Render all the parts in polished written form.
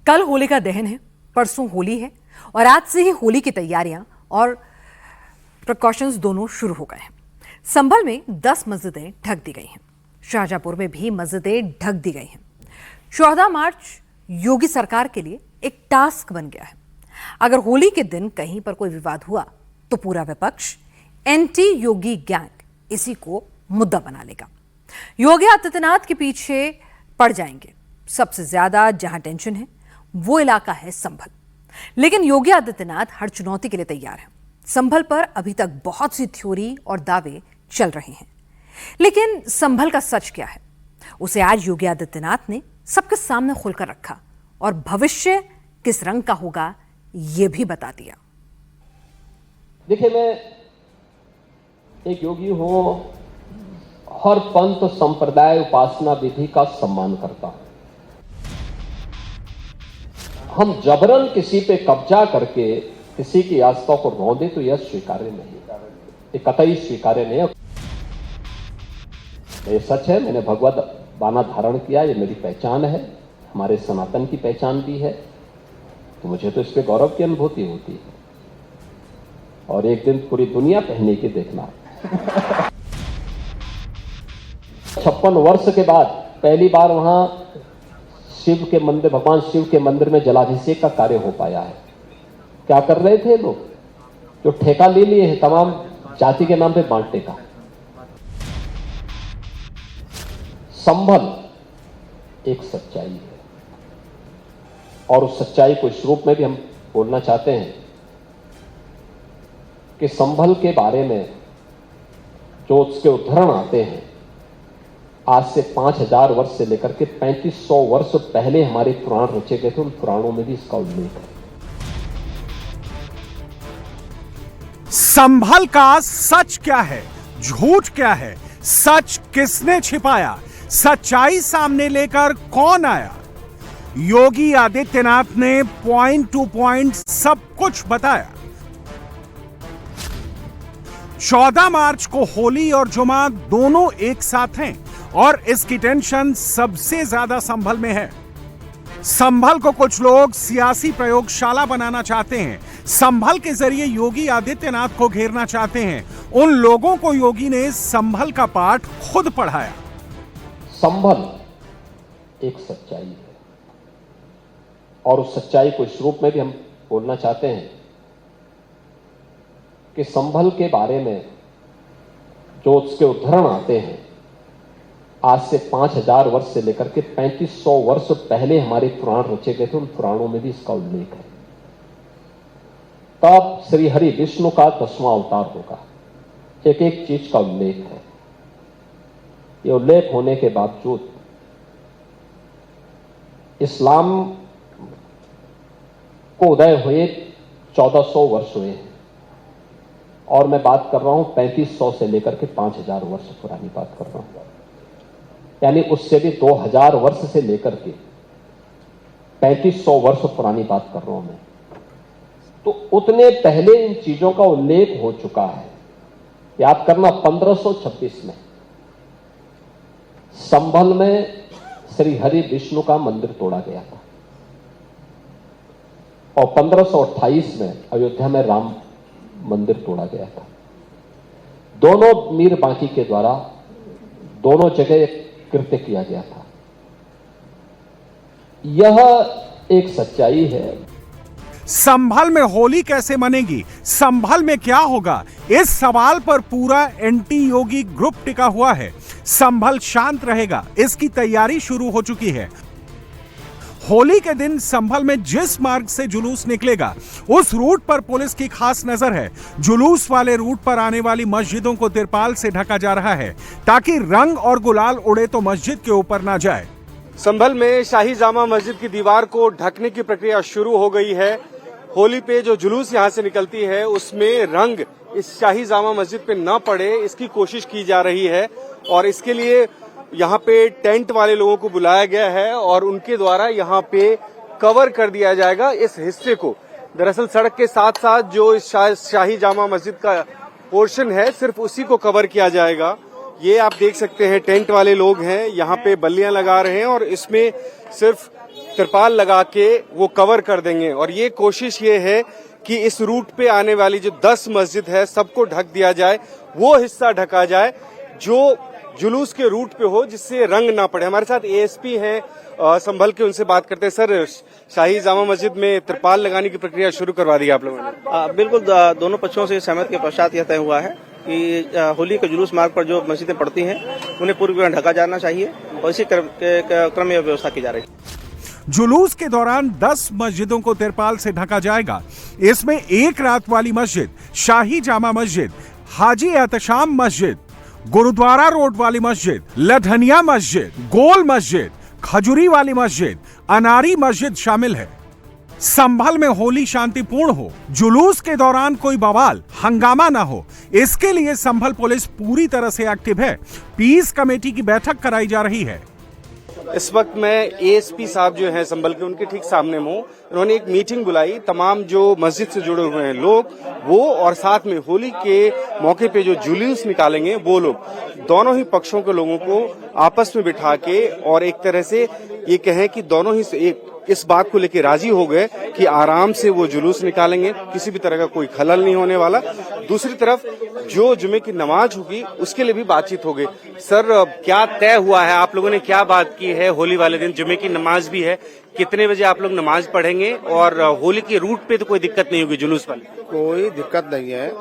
कल होलिका दहन है, परसों होली है और आज से ही होली की तैयारियां और प्रिकॉशंस दोनों शुरू हो गए हैं। संभल में 10 मस्जिदें ढक दी गई हैं। शाहजहांपुर में भी मस्जिदें ढक दी गई हैं। 14 मार्च योगी सरकार के लिए एक टास्क बन गया है। अगर होली के दिन कहीं पर कोई विवाद हुआ तो पूरा विपक्ष एंटी योगी गैंग इसी को मुद्दा बना लेगा। योगी आदित्यनाथ के पीछे पड़ जाएंगे। सबसे ज्यादा जहां टेंशन है वो इलाका है संभल। लेकिन योगी आदित्यनाथ हर चुनौती के लिए तैयार है। संभल पर अभी तक बहुत सी थ्योरी और दावे चल रहे हैं, लेकिन संभल का सच क्या है उसे आज योगी आदित्यनाथ ने सबके सामने खोलकर रखा और भविष्य किस रंग का होगा यह भी बता दिया। देखिए, मैं एक योगी हूं, हर पंथ संप्रदाय उपासना विधि का सम्मान करता हूं। हम जबरन किसी पे कब्जा करके किसी की आस्था को रौंदे तो यह स्वीकार्य नहीं, ये कतई स्वीकार्य नहीं। ये सच है, मैंने भगवत बाना धारण किया, ये मेरी पहचान है, हमारे सनातन की पहचान भी है, तो मुझे तो इस पे गौरव की अनुभूति होती है और एक दिन पूरी दुनिया पहने के देखना। 56 वर्ष के बाद पहली बार वहां शिव के मंदिर, भगवान शिव के मंदिर में जलाभिषेक का कार्य हो पाया है। क्या कर रहे थे लोग? जो ठेका ले लिए हैं तमाम जाति के नाम पे बांटने का। संभल एक सच्चाई है और उस सच्चाई को इस रूप में भी हम बोलना चाहते हैं कि संभल के बारे में जो उसके उदाहरण आते हैं, आज से 5000 वर्ष से लेकर के 3500 वर्ष पहले हमारे पुराण रचे गए थे, उन पुराणों में भी इसका उल्लेख है। संभल का सच क्या है, झूठ क्या है, सच किसने छिपाया, सच्चाई सामने लेकर कौन आया? योगी आदित्यनाथ ने पॉइंट टू पॉइंट सब कुछ बताया। 14 मार्च को होली और जुमा दोनों एक साथ हैं और इसकी टेंशन सबसे ज्यादा संभल में है। संभल को कुछ लोग सियासी प्रयोगशाला बनाना चाहते हैं। संभल के जरिए योगी आदित्यनाथ को घेरना चाहते हैं। उन लोगों को योगी ने संभल का पाठ खुद पढ़ाया। संभल एक सच्चाई है और उस सच्चाई को इस रूप में भी हम बोलना चाहते हैं कि संभल के बारे में जो उसके उदाहरण आते हैं, आज से 5000 वर्ष से लेकर के 3500 वर्ष पहले हमारे पुराण रचे गए थे, उन पुराणों में भी इसका उल्लेख है। तब श्री हरि विष्णु का 10वां अवतार होगा। एक एक चीज का उल्लेख है। ये उल्लेख होने के बावजूद इस्लाम को उदय हुए 1400 वर्ष हुए हैं और मैं बात कर रहा हूं 3500 से लेकर के 5000 वर्ष पुरानी बात कर रहा हूं, यानी उससे भी 2000 वर्ष से लेकर के 3500 वर्ष पुरानी बात कर रहा हूं मैं। तो उतने पहले इन चीजों का उल्लेख हो चुका है। याद करना, 1526 में संभल में श्री हरि विष्णु का मंदिर तोड़ा गया था और 1528 में अयोध्या में राम मंदिर तोड़ा गया था। दोनों मीर बांकी के द्वारा दोनों जगह कृत्य किया गया था। यह एक सच्चाई है। संभल में होली कैसे मनेगी, संभल में क्या होगा, इस सवाल पर पूरा एंटी योगी ग्रुप टिका हुआ है। संभल शांत रहेगा, इसकी तैयारी शुरू हो चुकी है। होली के दिन संभल में जिस मार्ग से जुलूस निकलेगा उस रूट पर पुलिस की खास नजर है। जुलूस वाले रूट पर आने वाली मस्जिदों को तिरपाल से ढका जा रहा है ताकि रंग और गुलाल उड़े तो मस्जिद के ऊपर ना जाए। संभल में शाही जामा मस्जिद की दीवार को ढकने की प्रक्रिया शुरू हो गई है। होली पे जो जुलूस यहां से निकलती है उसमें रंग इस शाही जामा मस्जिद पे न पड़े, इसकी कोशिश की जा रही है और इसके लिए यहाँ पे टेंट वाले लोगों को बुलाया गया है और उनके द्वारा यहाँ पे कवर कर दिया जाएगा इस हिस्से को। दरअसल सड़क के साथ साथ जो इस शाही जामा मस्जिद का पोर्शन है सिर्फ उसी को कवर किया जाएगा। ये आप देख सकते हैं टेंट वाले लोग हैं, यहाँ पे बल्लियां लगा रहे हैं और इसमें सिर्फ तिरपाल लगा के वो कवर कर देंगे और ये कोशिश ये है कि इस रूट पे आने वाली जो 10 मस्जिद है सबको ढक दिया जाए, वो हिस्सा ढका जाए जो जुलूस के रूट पे हो, जिससे रंग ना पड़े। हमारे साथ एएसपी हैं संभल के, उनसे बात करते हैं। सर, शाही जामा मस्जिद में तिरपाल लगाने की प्रक्रिया शुरू करवा दी आप लोगों ने? बिल्कुल, दोनों पक्षों से सहमति के पश्चात यह तय हुआ है कि होली के जुलूस मार्ग पर जो मस्जिदें पड़ती हैं उन्हें पूरी तरह ढका जाना चाहिए और इसी क्रम में व्यवस्था की जा रही है। जुलूस के दौरान 10 मस्जिदों को तिरपाल से ढका जाएगा। इसमें एक रात वाली मस्जिद, शाही जामा मस्जिद, हाजी एहतशाम मस्जिद, गुरुद्वारा रोड वाली मस्जिद, लधनिया मस्जिद, गोल मस्जिद, खजूरी वाली मस्जिद, अनारी मस्जिद शामिल है। संभल में होली शांतिपूर्ण हो, जुलूस के दौरान कोई बवाल हंगामा ना हो, इसके लिए संभल पुलिस पूरी तरह से एक्टिव है। पीस कमेटी की बैठक कराई जा रही है। इस वक्त मैं एएसपी साहब जो हैं संभल के, उनके ठीक सामने हूं। उन्होंने एक मीटिंग बुलाई, तमाम जो मस्जिद से जुड़े हुए हैं लोग वो, और साथ में होली के मौके पे जो जुलूस निकालेंगे वो लोग, दोनों ही पक्षों के लोगों को आपस में बिठा के और एक तरह से ये कहें कि दोनों ही एक इस बात को लेकर राजी हो गए कि आराम से वो जुलूस निकालेंगे, किसी भी तरह का कोई खलल नहीं होने वाला। दूसरी तरफ जो जुमे की नमाज होगी उसके लिए भी बातचीत हो गई। सर, क्या तय हुआ है, आप लोगों ने क्या बात की है? होली वाले दिन जुमे की नमाज भी है, कितने बजे आप लोग नमाज पढ़ेंगे? और होली के रूट पे तो कोई दिक्कत नहीं होगी जुलूस वाले? कोई दिक्कत नहीं है,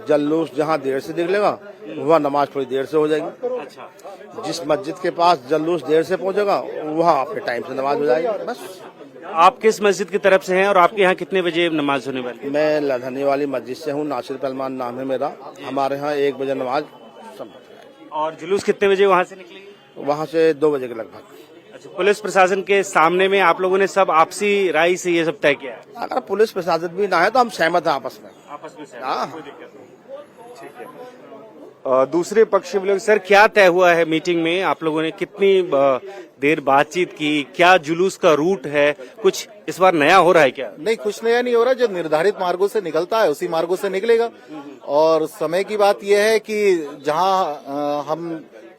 जुलूस जहाँ देर से निकलेगा वहाँ नमाज थोड़ी देर से हो जाएगी। अच्छा, जिस मस्जिद के पास जुलूस देर से पहुंचेगा वहाँ अपने टाइम से नमाज हो जाएगी, बस। आप किस मस्जिद की तरफ से हैं और आपके यहाँ कितने बजे नमाज होने वाली? मैं लधनी वाली मस्जिद से हूँ, नासिर पहलवान नाम है मेरा। हमारे यहाँ 1 बजे नमाज सब। और जुलूस कितने बजे वहाँ से निकलेगी? वहाँ से 2 बजे के लगभग। अच्छा, पुलिस प्रशासन के सामने में आप लोगों ने सब आपसी राय से ये सब तय किया है? अगर पुलिस प्रशासन भी ना है तो हम सहमत हैं आपस में। आपस में हाँ। कोई दिक्कत नहीं। ठीक है। दूसरे पक्ष के लोग, सर क्या तय हुआ है मीटिंग में? आप लोगों ने कितनी देर बातचीत की? क्या जुलूस का रूट है? कुछ इस बार नया हो रहा है क्या? नहीं, कुछ नया नहीं हो रहा। जो निर्धारित मार्गों से निकलता है उसी मार्गों से निकलेगा। और समय की बात यह है कि जहां हम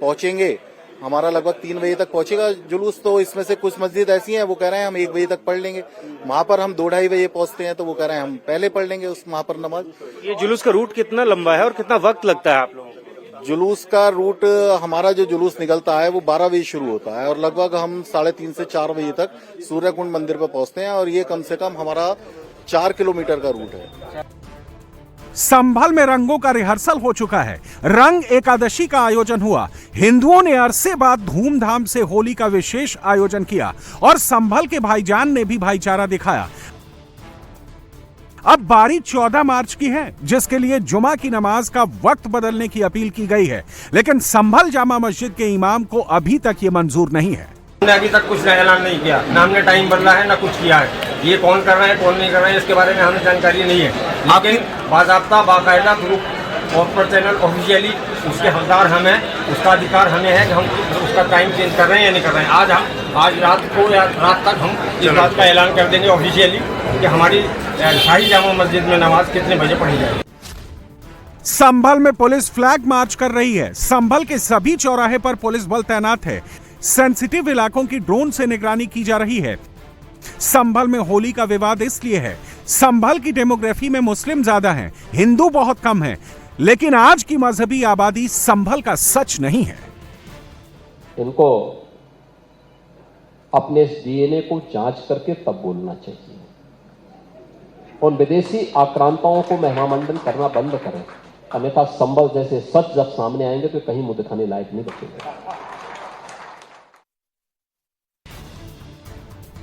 पहुंचेंगे, हमारा लगभग 3 बजे तक पहुंचेगा जुलूस। तो इसमें से कुछ मस्जिद ऐसी हैं वो कह रहे हैं हम 1 बजे तक पढ़ लेंगे। वहां पर हम 2-2:30 बजे पहुंचते हैं तो वो कह रहे हैं हम पहले पढ़ लेंगे उस वहां पर नमाज। ये जुलूस का रूट कितना लंबा है और कितना वक्त लगता है आप लोगों को? जुलूस का रूट, हमारा जो जुलूस निकलता है वो 12 बजे शुरू होता है और लगभग हम 3:30 से 4 बजे तक सूर्यकुंड मंदिर पर पहुंचते हैं। और ये कम से कम हमारा 4 किलोमीटर का रूट है। संभल में रंगों का रिहर्सल हो चुका है। रंग एकादशी का आयोजन हुआ। हिंदुओं ने अरसे बाद धूमधाम से होली का विशेष आयोजन किया और संभल के भाईजान ने भी भाईचारा दिखाया। अब बारी 14 मार्च की है, जिसके लिए जुमा की नमाज का वक्त बदलने की अपील की गई है, लेकिन संभल जामा मस्जिद के इमाम को अभी तक ये मंजूर नहीं है। हमने अभी तक कुछ ऐलान नहीं किया, ना हमने टाइम बदला है ना कुछ किया है। ये कौन कर रहा है कौन नहीं कर रहा है इसके बारे में हमें जानकारी नहीं है, लेकिन बाकायदा बाकायदा थ्रू प्रॉपर चैनल ऑफिशियली उसके हकदार हम हैं, उसका अधिकार हमें है कि हम उसका टाइम चेंज कर रहे हैं या नहीं कर रहे हैं। आज रात को या रात तक हम इस बात का ऐलान कर देंगे ऑफिशियली कि हमारी शाही जामा मस्जिद में नमाज कितने बजे पढ़ी जाएगी। संभल में पुलिस फ्लैग मार्च कर रही है। संभल के सभी चौराहे पर पुलिस बल तैनात है। सेंसिटिव इलाकों की ड्रोन से निगरानी की जा रही है। संभल में होली का विवाद इसलिए है, संभल की डेमोग्राफी में मुस्लिम ज्यादा हैं, हिंदू बहुत कम हैं, लेकिन आज की मजहबी आबादी संभल का सच नहीं है। इनको अपने डीएनए को जांच करके तब बोलना चाहिए। उन विदेशी आक्रांताओं को महामंडन करना बंद करें, अन्यथा संभल जैसे सच जब सामने आएंगे तो कहीं मुंह दिखाने लायक नहीं बचेगा।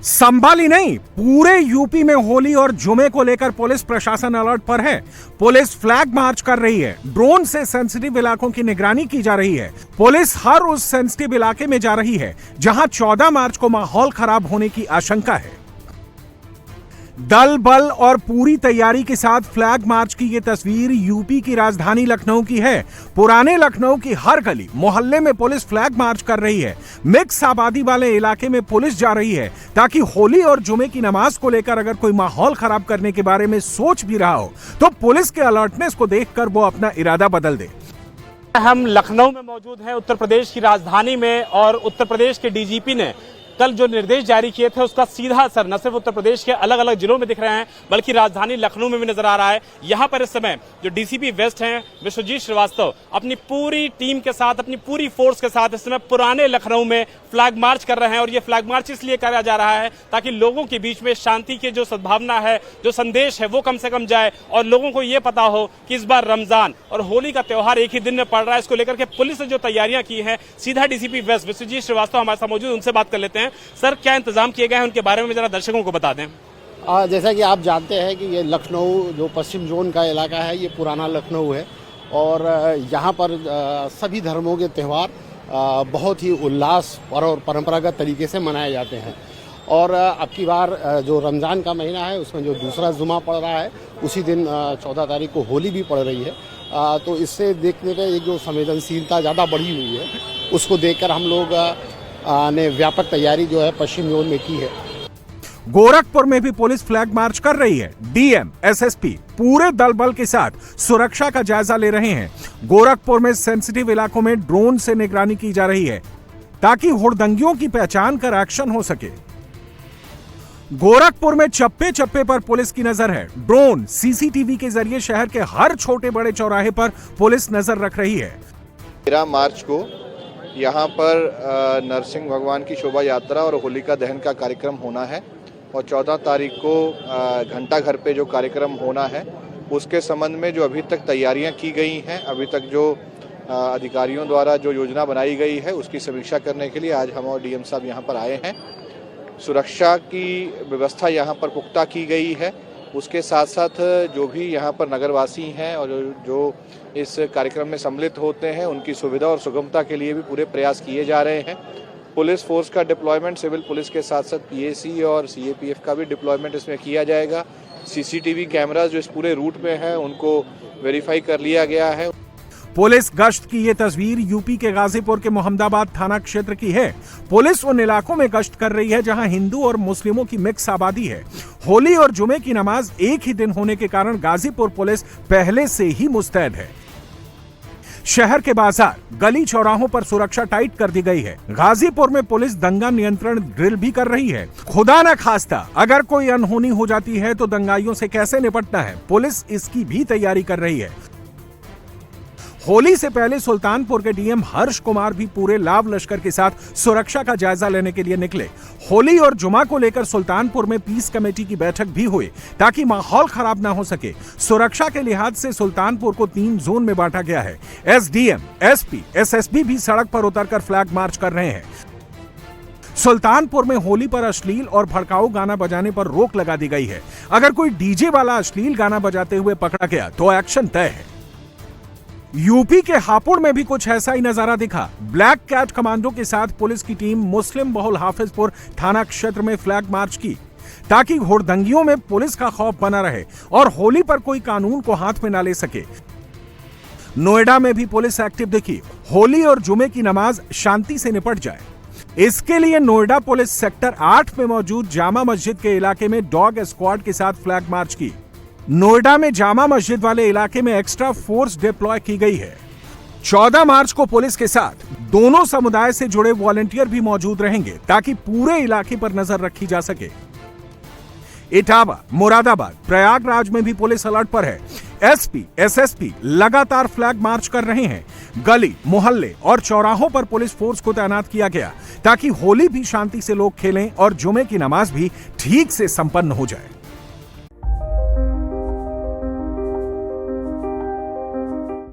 संभल ही नहीं, पूरे यूपी में होली और जुमे को लेकर पुलिस प्रशासन अलर्ट पर है। पुलिस फ्लैग मार्च कर रही है, ड्रोन से सेंसिटिव इलाकों की निगरानी की जा रही है। पुलिस हर उस सेंसिटिव इलाके में जा रही है जहां 14 मार्च को माहौल खराब होने की आशंका है। दल बल और पूरी तैयारी के साथ फ्लैग मार्च की ये तस्वीर यूपी की राजधानी लखनऊ की है। पुराने लखनऊ की हर गली मोहल्ले में पुलिस फ्लैग मार्च कर रही है। मिक्स आबादी वाले इलाके में पुलिस जा रही है ताकि होली और जुमे की नमाज को लेकर अगर कोई माहौल खराब करने के बारे में सोच भी रहा हो तो पुलिस के अलर्टनेस को देखकर वो अपना इरादा बदल दे। हम लखनऊ में मौजूद हैं, उत्तर प्रदेश की राजधानी में, और उत्तर प्रदेश के डीजीपी ने कल जो निर्देश जारी किए थे उसका सीधा असर न सिर्फ उत्तर प्रदेश के अलग अलग जिलों में दिख रहे हैं बल्कि राजधानी लखनऊ में भी नजर आ रहा है। यहाँ पर इस समय जो डीसीपी वेस्ट हैं विश्वजीत श्रीवास्तव अपनी पूरी टीम के साथ, अपनी पूरी फोर्स के साथ इस समय पुराने लखनऊ में फ्लैग मार्च कर रहे हैं। और ये फ्लैग मार्च इसलिए करा जा रहा है ताकि लोगों के बीच में शांति की जो सद्भावना है, जो संदेश है, वो कम से कम जाए और लोगों को ये पता हो कि इस बार रमजान और होली का त्योहार एक ही दिन में पड़ रहा है। इसको लेकर के पुलिस ने जो तैयारियां की हैं, सीधा डीसीपी वेस्ट विश्वजीत श्रीवास्तव हमारे साथ मौजूद, उनसे बात कर लेते हैं। सर, क्या इंतजाम किए गए हैं, उनके बारे में जरा दर्शकों को बता दें। जैसा कि आप जानते हैं कि ये लखनऊ जो पश्चिम जोन का इलाका है, ये पुराना लखनऊ है और यहाँ पर सभी धर्मों के त्यौहार बहुत ही उल्लास और परंपरागत तरीके से मनाए जाते हैं। और अब की बार जो रमज़ान का महीना है उसमें जो दूसरा जुमा पड़ रहा है, उसी दिन 14 तारीख को होली भी पड़ रही है। तो इससे देखने पे एक जो संवेदनशीलता ज़्यादा बढ़ी हुई है, उसको देखकर हम लोग ने व्यापक तैयारी जो है पश्चिम जोन में की है। गोरखपुर में भी पुलिस फ्लैग मार्च कर रही है। डीएम, एसएसपी पूरे दल बल के साथ सुरक्षा का जायजा ले रहे हैं। गोरखपुर में सेंसिटिव इलाकों में ड्रोन से निगरानी की जा रही है ताकि हुड़दंगियों की पहचान कर एक्शन हो सके। गोरखपुर में चप्पे चप्पे पर पुलिस की नजर है। ड्रोन, सीसीटीवी के जरिए शहर के हर छोटे बड़े चौराहे पर पुलिस नजर रख रही है। 13 मार्च को यहाँ पर नरसिंह भगवान की शोभा यात्रा और होलिका दहन का कार्यक्रम होना है और 14 तारीख को घंटा घर पे जो कार्यक्रम होना है उसके संबंध में जो अभी तक तैयारियां की गई हैं, अभी तक जो अधिकारियों द्वारा जो योजना बनाई गई है उसकी समीक्षा करने के लिए आज हम और डीएम साहब यहाँ पर आए हैं। सुरक्षा की व्यवस्था यहाँ पर पुख्ता की गई है। उसके साथ साथ जो भी यहाँ पर नगरवासी हैं और जो इस कार्यक्रम में सम्मिलित होते हैं, उनकी सुविधा और सुगमता के लिए भी पूरे प्रयास किए जा रहे हैं। पुलिस फोर्स का डिप्लॉयमेंट सिविल पुलिस के साथ साथ पीएसी और सीएपीएफ का भी डिप्लॉयमेंट इसमें किया जाएगा। सीसीटीवी कैमरास जो इस पूरे रूट में हैं उनको वेरीफाई कर लिया गया है। पुलिस गश्त की ये तस्वीर यूपी के गाजीपुर के मोहम्मदाबाद थाना क्षेत्र की है। पुलिस उन इलाकों में गश्त कर रही है जहां हिंदू और मुस्लिमों की मिक्स आबादी है। होली और जुमे की नमाज एक ही दिन होने के कारण गाजीपुर पुलिस पहले से ही मुस्तैद है। शहर के बाजार, गली चौराहों पर सुरक्षा टाइट कर दी गई है। गाजीपुर में पुलिस दंगा नियंत्रण ड्रिल भी कर रही है। खुदा न खास्ता अगर कोई अनहोनी हो जाती है तो दंगाइयों से कैसे निपटना है, पुलिस इसकी भी तैयारी कर रही है। होली से पहले सुल्तानपुर के डीएम हर्ष कुमार भी पूरे लाव लश्कर के साथ सुरक्षा का जायजा लेने के लिए निकले। होली और जुमा को लेकर सुल्तानपुर में पीस कमेटी की बैठक भी हुई ताकि माहौल खराब ना हो सके। सुरक्षा के लिहाज से सुल्तानपुर को 3 जोन में बांटा गया है। एसडीएम, एसपी, एसएसपी भी सड़क पर उतरकर फ्लैग मार्च कर रहे हैं। सुल्तानपुर में होली पर अश्लील और भड़काऊ गाना बजाने पर रोक लगा दी गई है। अगर कोई डीजे वाला अश्लील गाना बजाते हुए पकड़ा गया तो एक्शन तय है। यूपी के हापुड़ में भी कुछ ऐसा ही नजारा दिखा। ब्लैक कैट कमांडो के साथ पुलिस की टीम मुस्लिम बहुल हाफिजपुर थाना क्षेत्र में फ्लैग मार्च की ताकि हुड़दंगियों में पुलिस का खौफ बना रहे और होली पर कोई कानून को हाथ में ना ले सके। नोएडा में भी पुलिस एक्टिव दिखी। होली और जुमे की नमाज शांति से निपट जाए, इसके लिए नोएडा पुलिस सेक्टर 8 में मौजूद जामा मस्जिद के इलाके में डॉग स्क्वाड के साथ फ्लैग मार्च की। नोएडा में जामा मस्जिद वाले इलाके में एक्स्ट्रा फोर्स डिप्लॉय की गई है। 14 मार्च को पुलिस के साथ दोनों समुदाय से जुड़े वॉलंटियर भी मौजूद रहेंगे ताकि पूरे इलाके पर नजर रखी जा सके। इटावा, मुरादाबाद, प्रयागराज में भी पुलिस अलर्ट पर है। एसपी, एसएसपी लगातार फ्लैग मार्च कर रहे हैं। गली, मोहल्ले और चौराहों पर पुलिस फोर्स को तैनात किया गया ताकि होली भी शांति से लोग खेलें और जुमे की नमाज भी ठीक से संपन्न हो जाए।